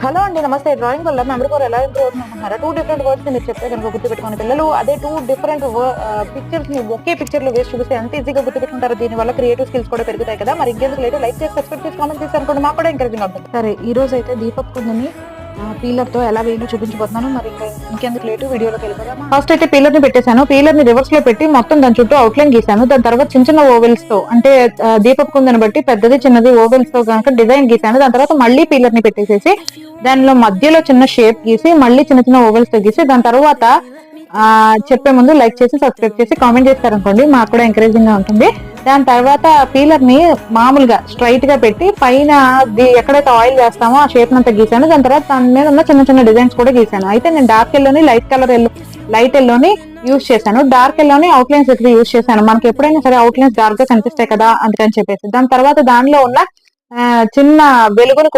Hello అండి, నమస్తే. Drawing వల్ల మెమరీ పవర్ ఎలా ఇంప్రూవ్ అవుతుందంటున్నారా? 2 డిఫరెంట్ వర్డ్స్ మీరు చెప్తే కనుక గుర్తుపెట్టుకునే పిల్లలు అదే 2 డిఫరెంట్ పిక్చర్స్ ని ఒకే పిక్చర్ లో వేసి చూపిస్తే ఎంత ఈజీగా గుర్తుపెట్టుకుంటారు. దీని వల్ల క్రియేటివ్ స్కిల్స్ కూడా పెరుగుతాయి కదా. మరి ఇంకెందుకు లేటు, లైక్ చేసి సబ్స్క్రైబ్ చేసి కామెంట్ చేసి అనుకోండి, మాకు కూడా ఎంకరేజింగ్ అవుతుంది. సరే, ఈ రోజు అయితే దీపక్ కుందని పీలర్ తో ఎలా వేయాలో చూపించబోతున్నాను. మరి ఇంకెందుకు లేటు, వీడియోలోకి వెళ్ళిపోదాం. ఫస్ట్ అయితే పీలర్ ని పెట్టేశాను. పీలర్ ని రివర్స్ లో పెట్టి మొత్తం దాని చుట్టూ అవుట్లైన్ గీసాను. దాని తర్వాత చిన్న చిన్న ఓవెల్స్ తో, అంటే దీపక్ కుందని బట్టి పెద్దది చిన్నది ఓవెల్స్ తో కనుక డిజైన్ గీసాను. దాని తర్వాత మళ్ళీ పీలర్ ని పెట్టేసేసి దానిలో మధ్యలో చిన్న షేప్ గీసి మళ్ళీ చిన్న చిన్న ఓవెల్స్ తో గీసి దాని తర్వాత చెప్పే ముందు లైక్ చేసి సబ్స్క్రైబ్ చేసి కామెంట్ చేస్తారనుకోండి, మాకు కూడా ఎంకరేజింగ్ గా ఉంటుంది. దాని తర్వాత పీలర్ ని మామూలుగా స్ట్రైట్ గా పెట్టి పైన ఎక్కడైతే ఆయిల్ వేస్తామో ఆ షేప్ అంతా గీసాను. దాని తర్వాత దాని మీద ఉన్న చిన్న చిన్న డిజైన్స్ కూడా గీసాను. అయితే నేను డార్క్ ఎల్లోని లైట్ ఎల్లోని యూజ్ చేశాను. డార్క్ ఎల్లోని అవుట్లైన్స్ ఎక్కువ యూజ్ చేశాను. మనకి ఎప్పుడైనా సరే అవుట్లైన్స్ డార్క్ గా కనిపిస్తాయి కదా, అందుకని చెప్పేసి. దాని తర్వాత దానిలో ఉన్న చిన్న వెలుగును